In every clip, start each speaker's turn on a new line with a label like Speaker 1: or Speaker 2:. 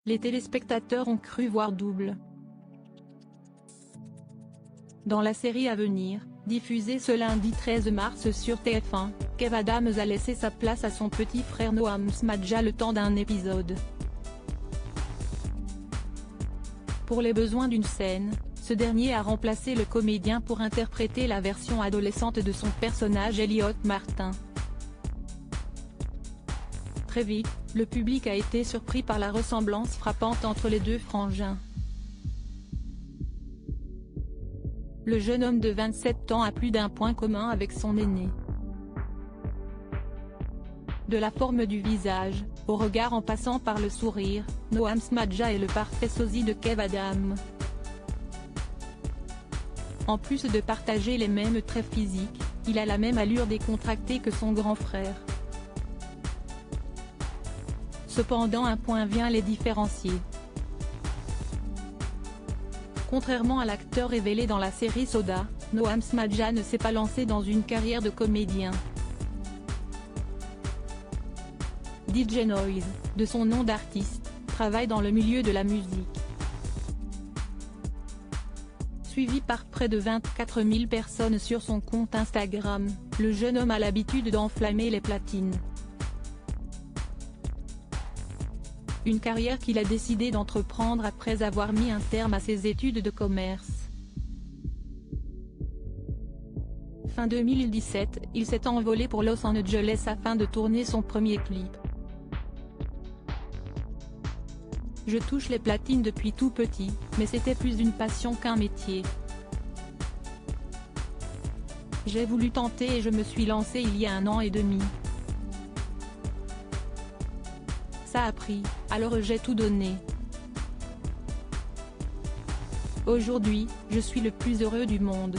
Speaker 1: Les téléspectateurs ont cru voir double. Dans la série à venir, diffusée ce lundi 13 mars sur TF1, Kev Adams a laissé sa place à son petit frère Noam Smadja le temps d'un épisode. Pour les besoins d'une scène, ce dernier a remplacé le comédien pour interpréter la version adolescente de son personnage Elliot Martin. Très vite, le public a été surpris par la ressemblance frappante entre les deux frangins. Le jeune homme de 27 ans a plus d'un point commun avec son aîné. De la forme du visage, au regard en passant par le sourire, Noam Smadja est le parfait sosie de Kev Adams. En plus de partager les mêmes traits physiques, il a la même allure décontractée que son grand frère. Cependant un point vient les différencier. Contrairement à l'acteur révélé dans la série Soda, Noam Smadja ne s'est pas lancé dans une carrière de comédien. DJ Noise, de son nom d'artiste, travaille dans le milieu de la musique. Suivi par près de 24 000 personnes sur son compte Instagram, le jeune homme a l'habitude d'enflammer les platines. Une carrière qu'il a décidé d'entreprendre après avoir mis un terme à ses études de commerce. Fin 2017, il s'est envolé pour Los Angeles afin de tourner son premier clip. Je touche les platines depuis tout petit, mais c'était plus une passion qu'un métier. J'ai voulu tenter et je me suis lancé il y a 1 an et demi. Ça a pris, alors j'ai tout donné. Aujourd'hui, je suis le plus heureux du monde.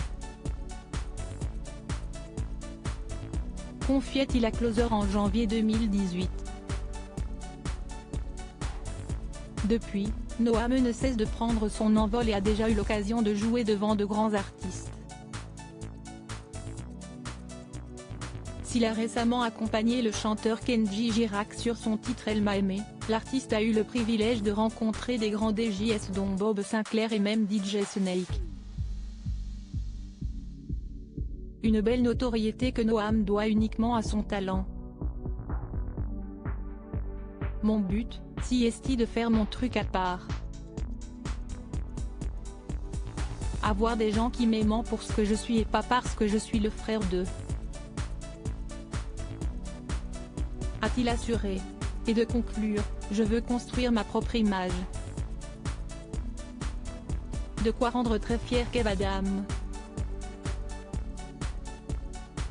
Speaker 1: Confiait-il à Closer en janvier 2018. Depuis, Noam ne cesse de prendre son envol et a déjà eu l'occasion de jouer devant de grands artistes. S'il a récemment accompagné le chanteur Kenji Girac sur son titre Elle m'a aimé, l'artiste a eu le privilège de rencontrer des grands DJs dont Bob Sinclair et même DJ Snake. Une belle notoriété que Noam doit uniquement à son talent. Mon but, si est de faire mon truc à part. Avoir des gens qui m'aiment pour ce que je suis et pas parce que je suis le frère d'eux. A-t-il assuré. Et de conclure, je veux construire ma propre image. De quoi rendre très fier Kev Adams.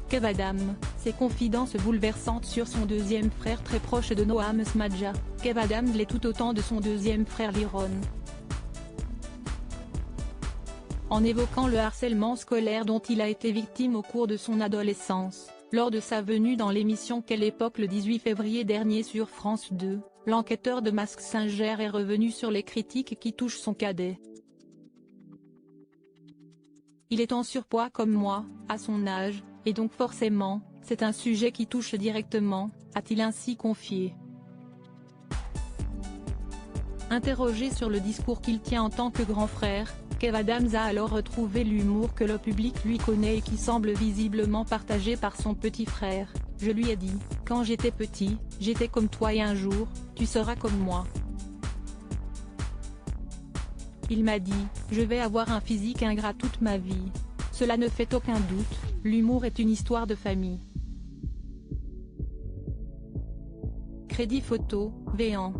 Speaker 1: Kev Adams, ses confidences bouleversantes sur son deuxième frère très proche de Noam Smadja, Kev Adams l'est tout autant de son deuxième frère Liron. En évoquant le harcèlement scolaire dont il a été victime au cours de son adolescence, lors de sa venue dans l'émission Quelle époque le 18 février dernier sur France 2, l'enquêteur de Mask Singer est revenu sur les critiques qui touchent son cadet. Il est en surpoids comme moi, à son âge, et donc forcément, c'est un sujet qui touche directement, a-t-il ainsi confié. Interrogé sur le discours qu'il tient en tant que grand frère, Kev Adams a alors retrouvé l'humour que le public lui connaît et qui semble visiblement partagé par son petit frère. Je lui ai dit, quand j'étais petit, j'étais comme toi et un jour, tu seras comme moi. Il m'a dit, je vais avoir un physique ingrat toute ma vie. Cela ne fait aucun doute, l'humour est une histoire de famille. Crédit photo, Véan.